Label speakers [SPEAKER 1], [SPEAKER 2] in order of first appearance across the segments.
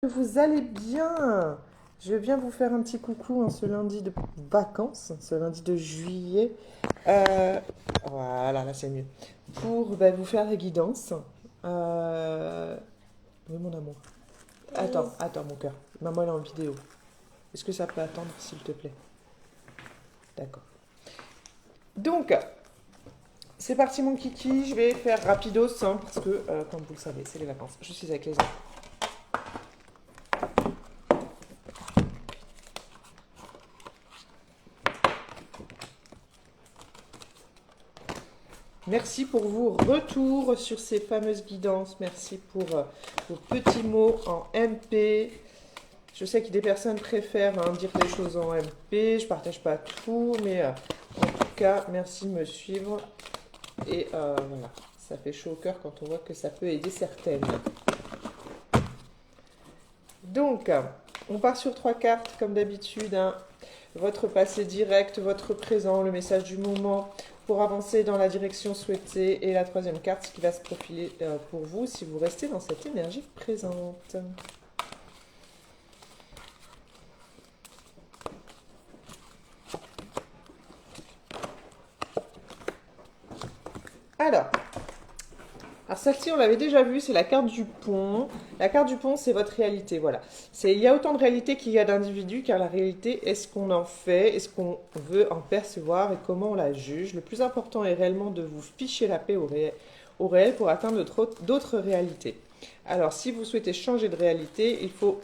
[SPEAKER 1] Vous allez bien? Je viens vous faire un petit coucou en ce lundi de vacances, ce lundi de juillet. Euh, voilà, là c'est mieux. Pour vous faire la guidance. Euh, oui, mon amour. Attends, mon cœur. Maman elle est en vidéo. Est-ce que ça peut attendre, s'il te plaît? D'accord. Donc, c'est parti, mon kiki. Je vais faire rapidos, hein, parce que, comme vous le savez, c'est les vacances. Je suis avec les enfants. Merci pour vos retours sur ces fameuses guidances. Merci pour vos petits mots en MP. Je sais que des personnes préfèrent dire des choses en MP. Je partage pas tout, mais en tout cas, merci de me suivre. Et voilà, ça fait chaud au cœur quand on voit que ça peut aider certaines. Donc, on part sur trois cartes comme d'habitude, hein. Votre passé direct, votre présent, le message du moment pour avancer dans la direction souhaitée. Et la troisième carte, ce qui va se profiler pour vous si vous restez dans cette énergie présente. Alors, celle-ci, on l'avait déjà vue, c'est la carte du pont. La carte du pont, c'est votre réalité, voilà. Il y a autant de réalité qu'il y a d'individus, car la réalité est ce qu'on en fait, est ce qu'on veut en percevoir et comment on la juge. Le plus important est réellement de vous ficher la paix au réel pour atteindre d'autres réalités. Alors, si vous souhaitez changer de réalité, il faut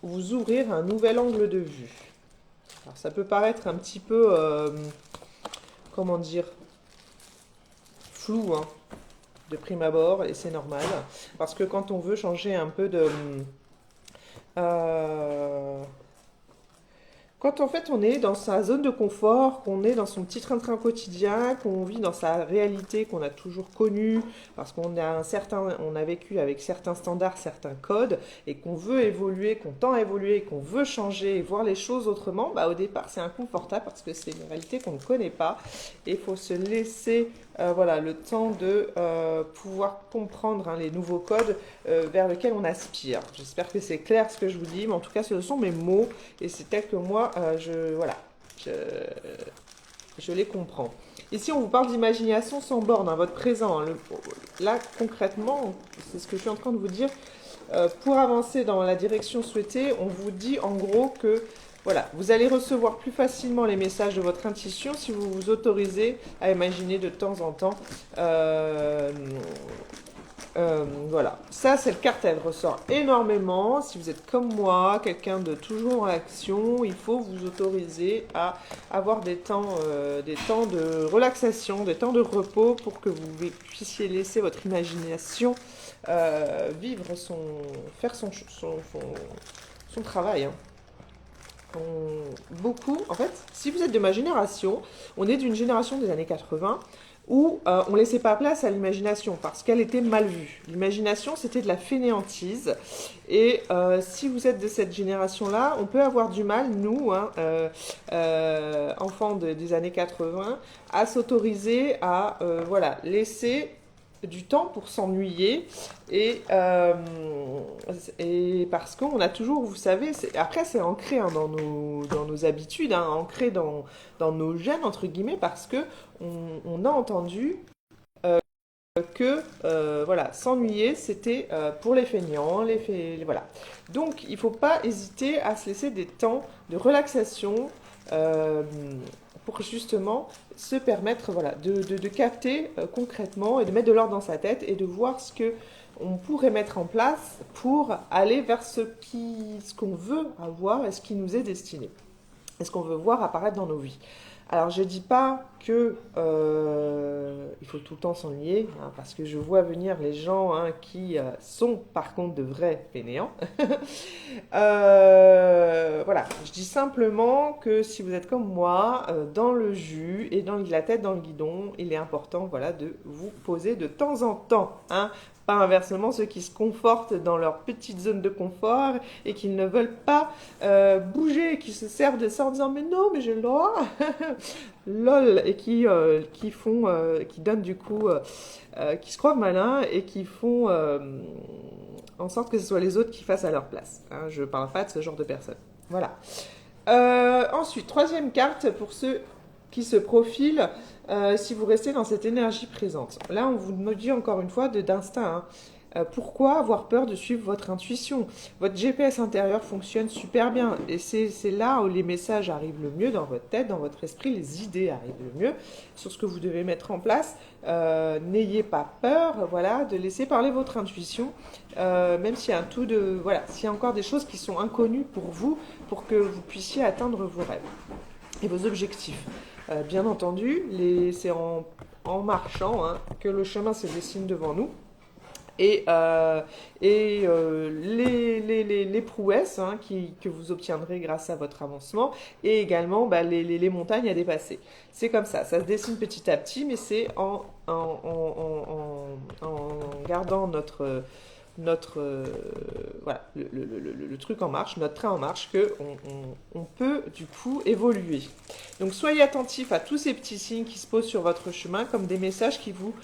[SPEAKER 1] vous ouvrir un nouvel angle de vue. Alors, ça peut paraître un petit peu, comment dire, flou, hein, de prime abord, et c'est normal, parce que quand on veut changer un peu de... euh, quand en fait on est dans sa zone de confort, qu'on est dans son petit train-train quotidien, qu'on vit dans sa réalité qu'on a toujours connue, parce on a vécu avec certains standards, certains codes, et qu'on veut évoluer, qu'on tend à évoluer, qu'on veut changer et voir les choses autrement, au départ c'est inconfortable parce que c'est une réalité qu'on ne connaît pas, et il faut se laisser voilà, le temps de pouvoir comprendre, hein, les nouveaux codes vers lesquels on aspire. J'espère que c'est clair ce que je vous dis, mais en tout cas ce sont mes mots et c'est tel que moi, voilà, je, je les comprends. Ici, on vous parle d'imagination sans borne, hein, votre présent, hein. Là, concrètement, c'est ce que je suis en train de vous dire. Pour avancer dans la direction souhaitée, on vous dit en gros que voilà, vous allez recevoir plus facilement les messages de votre intuition si vous vous autorisez à imaginer de temps en temps voilà, ça cette carte elle ressort énormément. Si vous êtes comme moi, quelqu'un de toujours en action, il faut vous autoriser à avoir des temps de relaxation, des temps de repos pour que vous puissiez laisser votre imagination vivre faire son travail, hein. Beaucoup, en fait, si vous êtes de ma génération, on est d'une génération des années 80 où on ne laissait pas place à l'imagination parce qu'elle était mal vue. L'imagination, c'était de la fainéantise. Et si vous êtes de cette génération-là, on peut avoir du mal, nous, hein, enfants des années 80, à s'autoriser à voilà, laisser du temps pour s'ennuyer et parce qu'on a toujours, vous savez, après c'est ancré, hein, dans nos habitudes, hein, ancré dans nos gènes, entre guillemets, parce que on a entendu que voilà, s'ennuyer c'était pour les feignants, voilà. Donc il ne faut pas hésiter à se laisser des temps de relaxation euh, pour justement se permettre voilà, de capter concrètement et de mettre de l'ordre dans sa tête et de voir ce que on pourrait mettre en place pour aller vers ce qu'on veut avoir et ce qui nous est destiné et ce qu'on veut voir apparaître dans nos vies. Alors je dis pas que il faut tout le temps s'ennuyer, hein, parce que je vois venir les gens, hein, qui sont par contre de vrais fainéants. Voilà, je dis simplement que si vous êtes comme moi, dans le jus et dans la tête dans le guidon, il est important, voilà, de vous poser de temps en temps, hein. Pas inversement ceux qui se confortent dans leur petite zone de confort et qui ne veulent pas bouger, qui se servent de ça en disant mais non, mais j'ai le droit, lol, et qui donnent du coup, qui se croient malins et qui font en sorte que ce soit les autres qui fassent à leur place. Hein, je ne parle pas de ce genre de personnes. Voilà. Ensuite, troisième carte pour ceux qui se profilent, si vous restez dans cette énergie présente. Là, on vous dit encore une fois d'instinct. Hein. Pourquoi avoir peur de suivre votre intuition? Votre GPS intérieur fonctionne super bien et c'est là où les messages arrivent le mieux dans votre tête, dans votre esprit, les idées arrivent le mieux sur ce que vous devez mettre en place. N'ayez pas peur, voilà, de laisser parler votre intuition, même s'il y a un tout de, voilà, s'il y a encore des choses qui sont inconnues pour vous, pour que vous puissiez atteindre vos rêves et vos objectifs. Bien entendu, c'est en marchant hein, que le chemin se dessine devant nous. Et les prouesses hein, que vous obtiendrez grâce à votre avancement et également les montagnes à dépasser. C'est comme ça se dessine petit à petit, mais c'est en gardant notre voilà, le truc en marche, notre train en marche, qu'on peut du coup évoluer. Donc soyez attentifs à tous ces petits signes qui se posent sur votre chemin comme des messages qui vous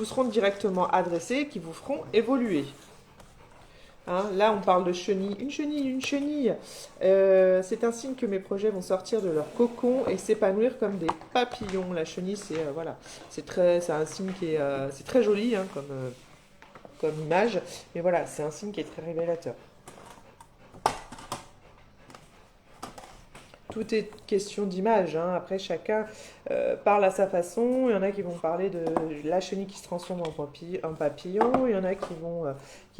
[SPEAKER 1] seront directement adressés, qui vous feront évoluer. Hein, là, on parle de chenille. Une chenille, une chenille. C'est un signe que mes projets vont sortir de leur cocon et s'épanouir comme des papillons. La chenille, voilà, c'est un signe qui est, c'est très joli hein, comme image, mais voilà, c'est un signe qui est très révélateur. Tout est question d'image. Hein. Après, chacun parle à sa façon. Il y en a qui vont parler de la chenille qui se transforme en papillon. Il y en a qui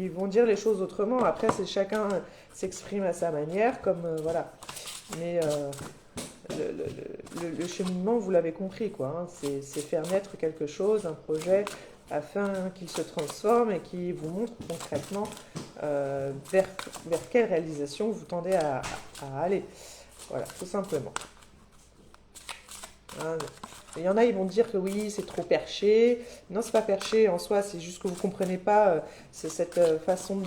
[SPEAKER 1] vont dire les choses autrement. Après, chacun s'exprime à sa manière, comme voilà. Mais le cheminement, vous l'avez compris, quoi. Hein. C'est faire naître quelque chose, un projet, afin qu'il se transforme et qui vous montre concrètement vers quelle réalisation vous tendez à aller. Voilà, tout simplement. Hein, il y en a, ils vont dire que oui, c'est trop perché. Non, c'est pas perché en soi, c'est juste que vous comprenez pas cette façon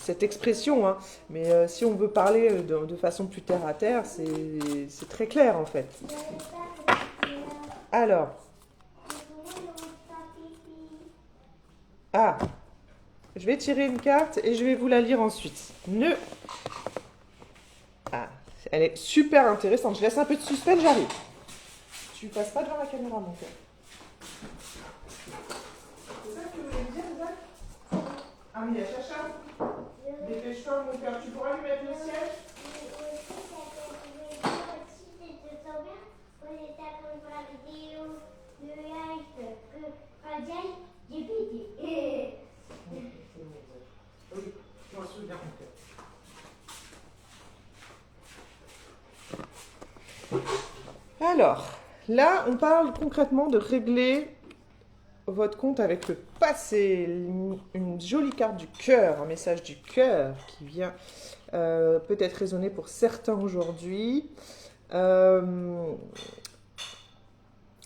[SPEAKER 1] cette expression. Hein. Mais si on veut parler de façon plus terre à terre, c'est très clair en fait. Alors. Ah, je vais tirer une carte et je vais vous la lire ensuite. Ah, elle est super intéressante. Je laisse un peu de suspense, j'arrive. Tu passes pas devant la caméra, mon cœur. C'est ça que tu voulais me dire, Zach? Ah, mais il y a Chacha. Dépêche-toi, mon cœur. Tu pourras lui mettre le siège? Oui, je m'en souviens, mon cœur. Alors, là, on parle concrètement de régler votre compte avec le passé. Une jolie carte du cœur, un message du cœur qui vient peut-être résonner pour certains aujourd'hui. J'aime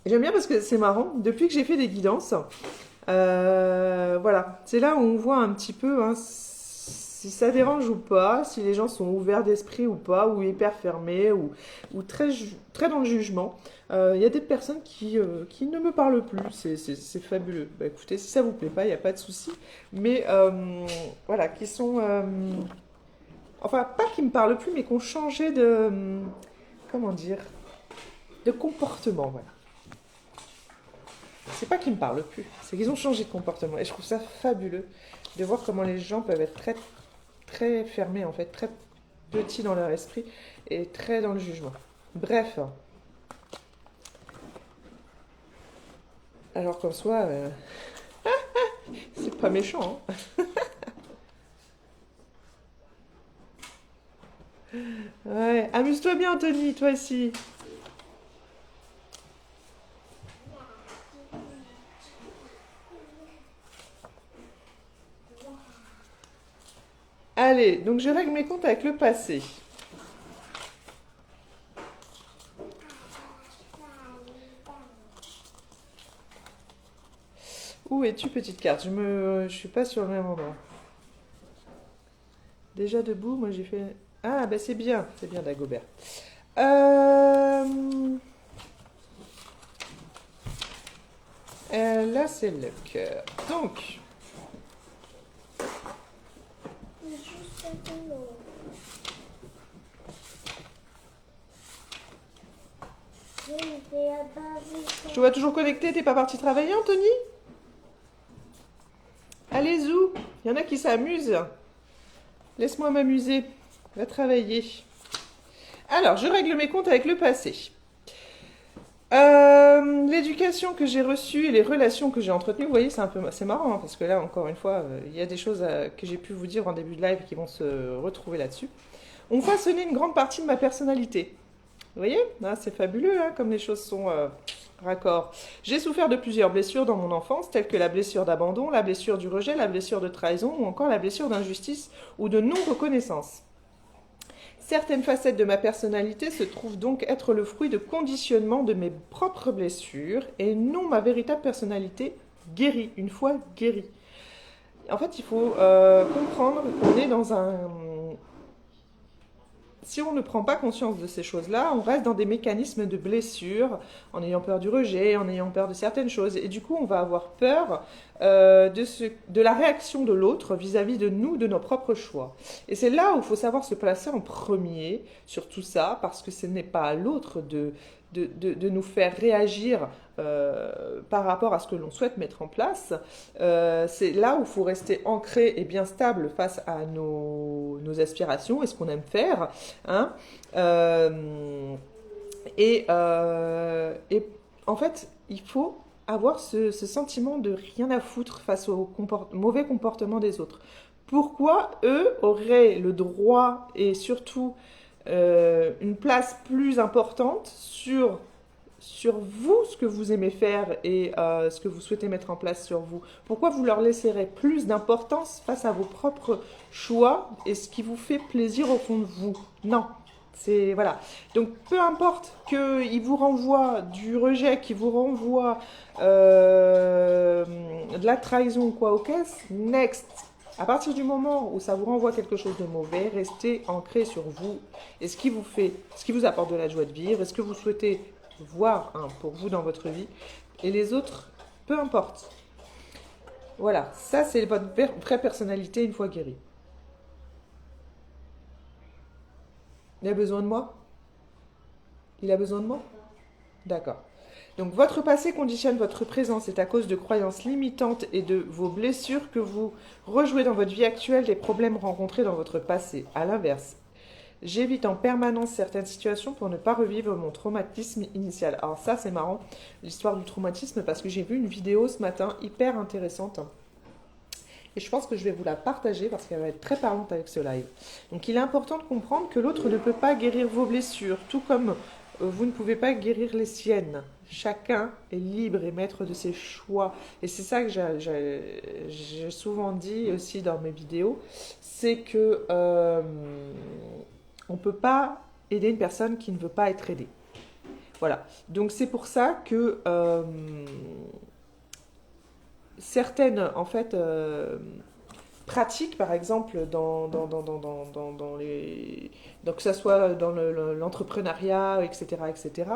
[SPEAKER 1] bien parce que c'est marrant. Depuis que j'ai fait des guidances, voilà, c'est là où on voit un petit peu hein, si ça dérange ou pas, si les gens sont ouverts d'esprit ou pas, ou hyper fermés, ou très, très dans le jugement. Il y a des personnes qui ne me parlent plus, c'est fabuleux. Bah, écoutez, si ça vous plaît pas, il n'y a pas de souci. Mais voilà, qui sont... enfin, pas qui me parlent plus, mais qui ont changé de... comment dire? De comportement, voilà. C'est pas qu'ils me parlent plus, c'est qu'ils ont changé de comportement. Et je trouve ça fabuleux de voir comment les gens peuvent être très, très fermés, en fait, très petits dans leur esprit et très dans le jugement. Bref. Alors qu'en soi, c'est pas méchant. Hein. Ouais, amuse-toi bien, Anthony, toi aussi. Allez, donc je règle mes comptes avec le passé. Où es-tu, petite carte? Je suis pas sur le même endroit. Déjà debout, moi j'ai fait... Ah, ben c'est bien Dagobert. Là, c'est le cœur. Donc, Tu vas toujours connecté, t'es pas parti travailler, Anthony? Allez, Zou, il y en a qui s'amusent. Laisse-moi m'amuser. Va travailler. Alors, je règle mes comptes avec le passé. L'éducation que j'ai reçue et les relations que j'ai entretenues, vous voyez, c'est marrant, hein, parce que là, encore une fois, il y a des choses que j'ai pu vous dire en début de live qui vont se retrouver là-dessus, ont façonné une grande partie de ma personnalité. Vous voyez, ah, c'est fabuleux, hein, comme les choses sont raccords. J'ai souffert de plusieurs blessures dans mon enfance, telles que la blessure d'abandon, la blessure du rejet, la blessure de trahison ou encore la blessure d'injustice ou de non-reconnaissance. Certaines facettes de ma personnalité se trouvent donc être le fruit de conditionnements de mes propres blessures et non ma véritable personnalité guérie, une fois guérie. En fait, il faut comprendre qu'on est dans un... Si on ne prend pas conscience de ces choses-là, on reste dans des mécanismes de blessure, en ayant peur du rejet, en ayant peur de certaines choses. Et du coup, on va avoir peur de la réaction de l'autre vis-à-vis de nous, de nos propres choix. Et c'est là où il faut savoir se placer en premier sur tout ça, parce que ce n'est pas à l'autre de nous faire réagir par rapport à ce que l'on souhaite mettre en place. C'est là où il faut rester ancré et bien stable face à nos aspirations et ce qu'on aime faire. Hein. Et en fait, il faut avoir ce sentiment de rien à foutre face au mauvais comportement des autres. Pourquoi eux auraient le droit et surtout une place plus importante sur vous, ce que vous aimez faire et ce que vous souhaitez mettre en place sur vous? Pourquoi vous leur laisserez plus d'importance face à vos propres choix et ce qui vous fait plaisir au fond de vous? Non. C'est, voilà. Donc, peu importe qu'il vous renvoie du rejet, qu'il vous renvoie de la trahison ou quoi, ok, next. À partir du moment où ça vous renvoie quelque chose de mauvais, restez ancré sur vous et ce qui vous apporte de la joie de vivre, et ce que vous souhaitez voir pour vous dans votre vie, et les autres, peu importe. Voilà, ça c'est votre vraie personnalité une fois guérie. Il a besoin de moi? Il a besoin de moi? D'accord. Donc votre passé conditionne votre présent, c'est à cause de croyances limitantes et de vos blessures que vous rejouez dans votre vie actuelle des problèmes rencontrés dans votre passé. À l'inverse, j'évite en permanence certaines situations pour ne pas revivre mon traumatisme initial. Alors ça c'est marrant, l'histoire du traumatisme, parce que j'ai vu une vidéo ce matin hyper intéressante. Et je pense que je vais vous la partager parce qu'elle va être très parlante avec ce live. Donc il est important de comprendre que l'autre ne peut pas guérir vos blessures, tout comme vous ne pouvez pas guérir les siennes. Chacun est libre et maître de ses choix. Et c'est ça que j'ai souvent dit aussi dans mes vidéos, c'est que on ne peut pas aider une personne qui ne veut pas être aidée. Voilà. Donc c'est pour ça que certaines, en fait, pratiques, par exemple, que ce soit dans l'entrepreneuriat, etc., etc.,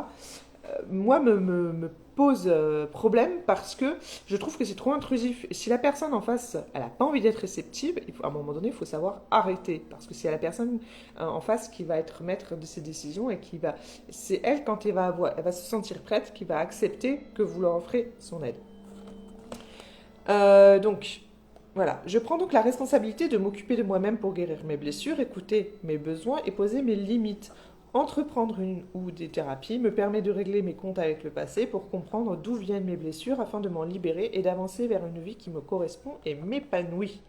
[SPEAKER 1] moi, me pose problème parce que je trouve que c'est trop intrusif. Et si la personne en face, elle n'a pas envie d'être réceptive, à un moment donné, il faut savoir arrêter. Parce que c'est la personne en face qui va être maître de ses décisions et c'est elle, quand elle va se sentir prête, qui va accepter que vous leur offrez son aide. Donc, voilà. Je prends donc la responsabilité de m'occuper de moi-même pour guérir mes blessures, écouter mes besoins et poser mes limites. Entreprendre une ou des thérapies me permet de régler mes comptes avec le passé pour comprendre d'où viennent mes blessures afin de m'en libérer et d'avancer vers une vie qui me correspond et m'épanouit.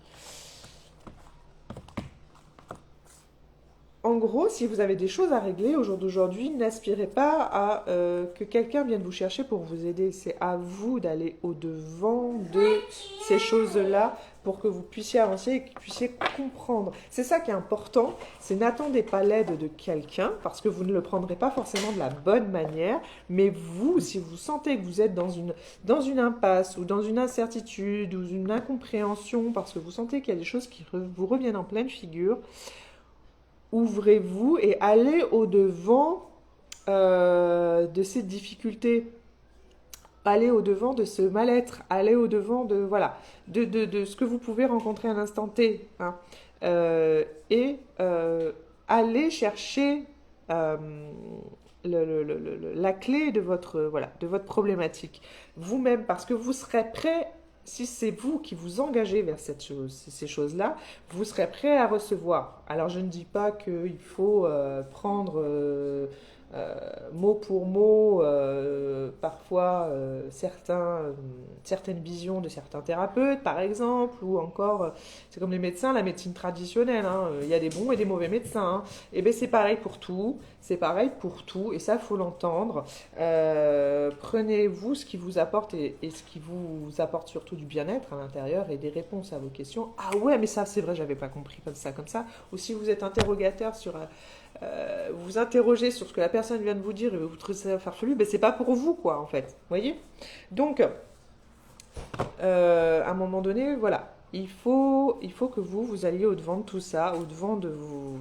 [SPEAKER 1] En gros, si vous avez des choses à régler au jour d'aujourd'hui, n'aspirez pas à que quelqu'un vienne vous chercher pour vous aider. C'est à vous d'aller au-devant de ces choses-là pour que vous puissiez avancer et que vous puissiez comprendre. C'est ça qui est important, c'est n'attendez pas l'aide de quelqu'un parce que vous ne le prendrez pas forcément de la bonne manière, mais vous, si vous sentez que vous êtes dans une impasse ou dans une incertitude ou une incompréhension parce que vous sentez qu'il y a des choses qui vous reviennent en pleine figure, ouvrez-vous et allez au-devant de ces difficultés. Allez au-devant de ce mal-être. Allez au-devant de ce que vous pouvez rencontrer à l'instant T. Hein. et aller chercher la clé de voilà, de votre problématique vous-même, parce que vous serez prêt, si c'est vous qui vous engagez vers ces choses-là, vous serez prêt à recevoir. Alors je ne dis pas qu'il faut prendre mot pour mot parfois certaines visions de certains thérapeutes, par exemple, ou encore, c'est comme les médecins, la médecine traditionnelle, hein, il y a des bons et des mauvais médecins. Hein. Et bien c'est pareil pour tout, c'est pareil pour tout, et ça, faut l'entendre. Prenez-vous ce qui vous apporte et ce qui vous apporte surtout du bien-être à l'intérieur et des réponses à vos questions. Ah ouais, mais ça, c'est vrai, j'avais pas compris comme ça, comme ça. Ou si vous êtes interrogateur sur vous interrogez sur ce que la personne vient de vous dire et vous trouvez ça farfelu, ben c'est pas pour vous, quoi, en fait. Vous voyez? Donc, à un moment donné, voilà, il faut que vous alliez au-devant de tout ça, au-devant de vous,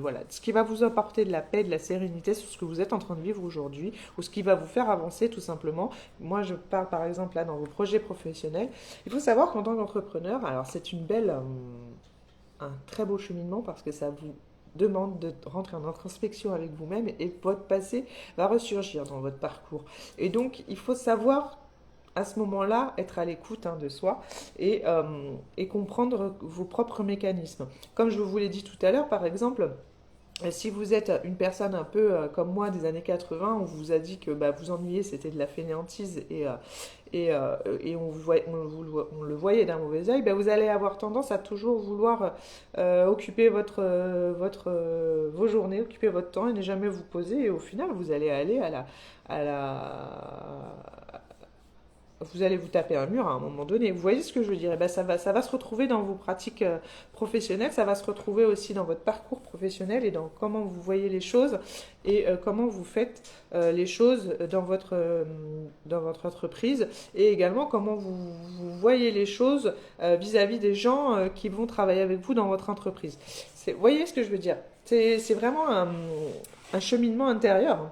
[SPEAKER 1] voilà, ce qui va vous apporter de la paix, de la sérénité sur ce que vous êtes en train de vivre aujourd'hui, ou ce qui va vous faire avancer tout simplement. Moi, je parle par exemple là dans vos projets professionnels. Il faut savoir qu'en tant qu'entrepreneur, alors c'est un très beau cheminement parce que ça vous demande de rentrer en introspection avec vous-même et votre passé va ressurgir dans votre parcours. Et donc, il faut savoir à ce moment-là être à l'écoute de soi et comprendre vos propres mécanismes. Comme je vous l'ai dit tout à l'heure, par exemple, si vous êtes une personne un peu comme moi des années 80, on vous a dit que vous ennuyez, c'était de la fainéantise et on le voyait d'un mauvais œil, vous allez avoir tendance à toujours vouloir occuper vos journées, occuper votre temps et ne jamais vous poser. Et au final, vous allez aller à la, vous allez vous taper un mur à un moment donné. Vous voyez ce que je veux dire? Ça va se retrouver dans vos pratiques professionnelles, ça va se retrouver aussi dans votre parcours professionnel et dans comment vous voyez les choses et comment vous faites les choses dans votre entreprise et également comment vous voyez les choses vis-à-vis des gens qui vont travailler avec vous dans votre entreprise. Vous voyez ce que je veux dire? C'est vraiment un cheminement intérieur.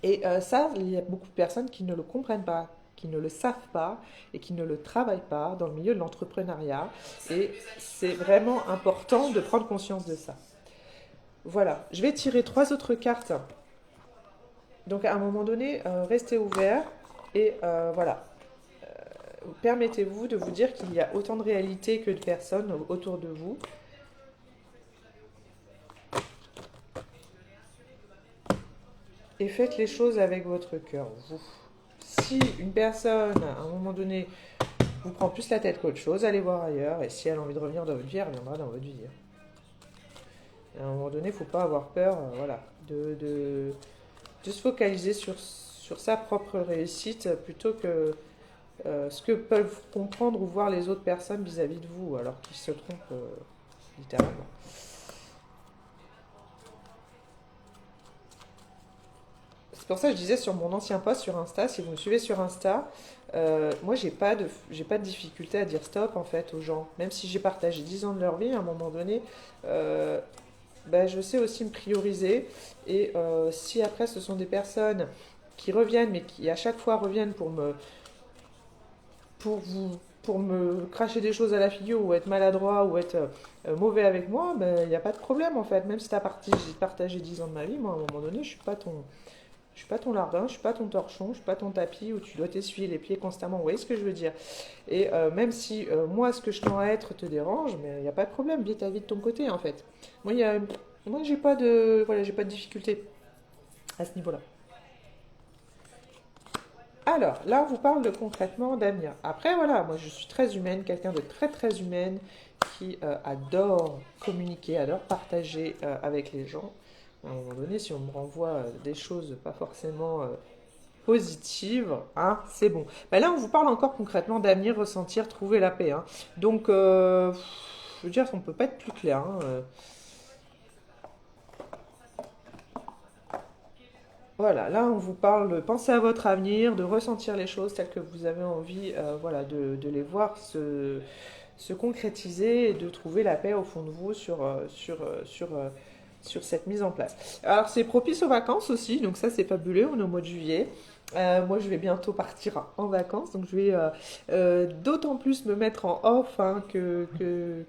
[SPEAKER 1] Et ça, il y a beaucoup de personnes qui ne le comprennent pas, qui ne le savent pas et qui ne le travaillent pas dans le milieu de l'entrepreneuriat. Et c'est vraiment important de prendre conscience de ça. Voilà, je vais tirer 3 autres cartes. Donc à un moment donné, restez ouvert et voilà. Permettez-vous de vous dire qu'il y a autant de réalités que de personnes autour de vous. Et faites les choses avec votre cœur, vous. Si une personne, à un moment donné, vous prend plus la tête qu'autre chose, allez voir ailleurs. Et si elle a envie de revenir dans votre vie, elle reviendra dans votre vie. Et à un moment donné, il ne faut pas avoir peur voilà, de se focaliser sur sa propre réussite plutôt que ce que peuvent comprendre ou voir les autres personnes vis-à-vis de vous, alors qu'ils se trompent littéralement. C'est pour ça que je disais sur mon ancien post sur Insta, si vous me suivez sur Insta, moi j'ai pas de difficulté à dire stop en fait aux gens. Même si j'ai partagé 10 ans de leur vie, à un moment donné, je sais aussi me prioriser. Et si après ce sont des personnes qui reviennent, mais qui à chaque fois reviennent pour me cracher des choses à la figure ou être maladroit ou être mauvais avec moi, il n'y a pas de problème en fait. Même si j'ai partagé 10 ans de ma vie, moi à un moment donné, je suis pas ton lardin, je suis pas ton torchon, je suis pas ton tapis où tu dois t'essuyer les pieds constamment. Vous voyez ce que je veux dire? Et même si moi, ce que je tends à être te dérange, mais il n'y a pas de problème, vis ta vie de ton côté en fait. Moi, j'ai pas j'ai pas de difficulté à ce niveau-là. Alors, là, on vous parle de concrètement d'avenir. Après, voilà, moi, je suis très humaine, quelqu'un de très très humaine qui adore communiquer, adore partager avec les gens. À un moment donné, si on me renvoie des choses pas forcément positives, c'est bon. Là, on vous parle encore concrètement d'avenir, ressentir, trouver la paix. Donc, je veux dire, on ne peut pas être plus clair. Voilà, là, on vous parle de penser à votre avenir, de ressentir les choses telles que vous avez envie voilà, de les voir se concrétiser et de trouver la paix au fond de vous sur cette mise en place. Alors c'est propice aux vacances aussi, donc ça c'est fabuleux, on est au mois de juillet. Moi, je vais bientôt partir en vacances, donc je vais d'autant plus me mettre en off hein, que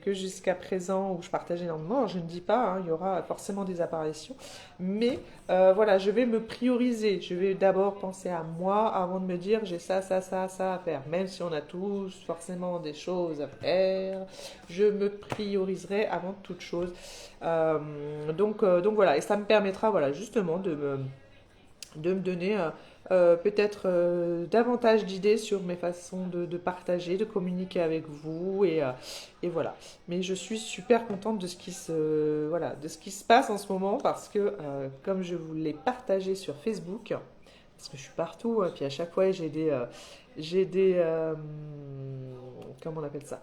[SPEAKER 1] jusqu'à présent où je partage énormément. Alors, je ne dis pas, hein, il y aura forcément des apparitions, mais voilà, je vais me prioriser. Je vais d'abord penser à moi avant de me dire j'ai ça, ça, ça, ça à faire. Même si on a tous forcément des choses à faire, je me prioriserai avant toute chose. Donc voilà, et ça me permettra voilà, justement de me donner peut-être davantage d'idées sur mes façons de partager, de communiquer avec vous et voilà. Mais je suis super contente de ce voilà, de ce qui se passe en ce moment parce que comme je vous l'ai partagé sur Facebook, parce que je suis partout, puis à chaque fois j'ai des comment on appelle ça?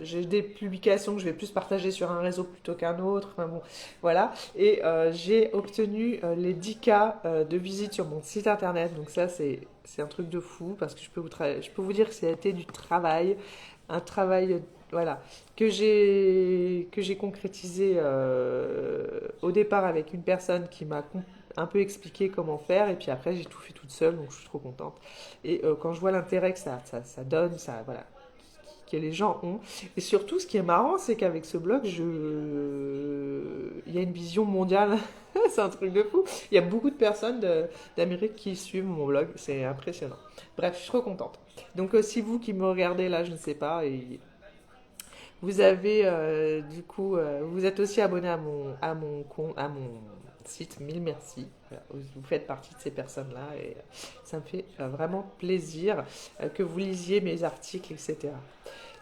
[SPEAKER 1] J'ai des publications que je vais plus partager sur un réseau plutôt qu'un autre. Enfin bon, voilà. Et j'ai obtenu les 10K de visites sur mon site internet. Donc ça, c'est un truc de fou parce que je peux vous dire que ça a été du travail. Un travail, voilà, que j'ai concrétisé au départ avec une personne qui m'a un peu expliqué comment faire. Et puis après, j'ai tout fait toute seule. Donc je suis trop contente. Et quand je vois l'intérêt que ça donne, ça, voilà que les gens ont. Et surtout, ce qui est marrant, c'est qu'avec ce blog, il y a une vision mondiale. C'est un truc de fou. Il y a beaucoup de personnes d'Amérique qui suivent mon blog. C'est impressionnant. Bref, je suis trop contente. Donc, si vous qui me regardez là, je ne sais pas, et vous avez du coup, vous êtes aussi abonné à mon site. Mille merci. Voilà, vous faites partie de ces personnes-là et ça me fait vraiment plaisir que vous lisiez mes articles, etc.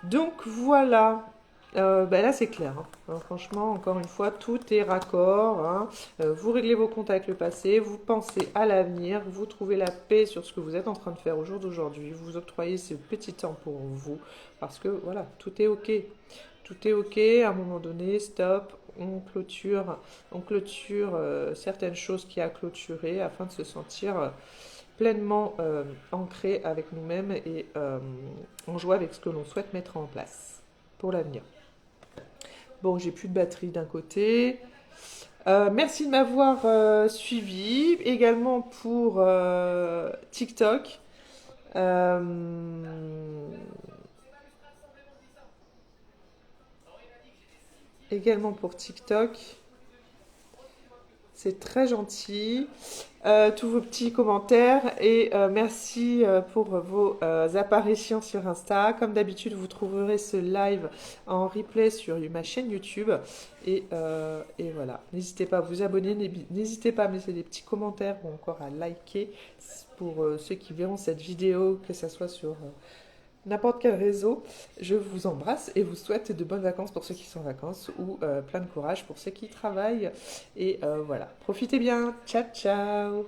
[SPEAKER 1] Donc voilà. Ben là c'est clair, hein. Franchement, encore une fois, tout est raccord, hein. Vous réglez vos comptes avec le passé, vous pensez à l'avenir, vous trouvez la paix sur ce que vous êtes en train de faire au jour d'aujourd'hui, vous octroyez ce petit temps pour vous, parce que voilà, tout est ok. Tout est ok, à un moment donné, stop, on clôture certaines choses qu'il y a à clôturer afin de se sentir pleinement ancré avec nous-mêmes et en joie avec ce que l'on souhaite mettre en place pour l'avenir. Bon, j'ai plus de batterie d'un côté. Merci de m'avoir suivi. Également pour TikTok. Euh, également pour TikTok. C'est très gentil. Tous vos petits commentaires et merci pour vos apparitions sur Insta. Comme d'habitude, vous trouverez ce live en replay sur ma chaîne YouTube. Et voilà. N'hésitez pas à vous abonner, n'hésitez pas à mettre des petits commentaires ou encore à liker pour ceux qui verront cette vidéo, que ce soit sur n'importe quel réseau. Je vous embrasse et vous souhaite de bonnes vacances pour ceux qui sont en vacances ou plein de courage pour ceux qui travaillent. Et voilà, profitez bien. Ciao, ciao.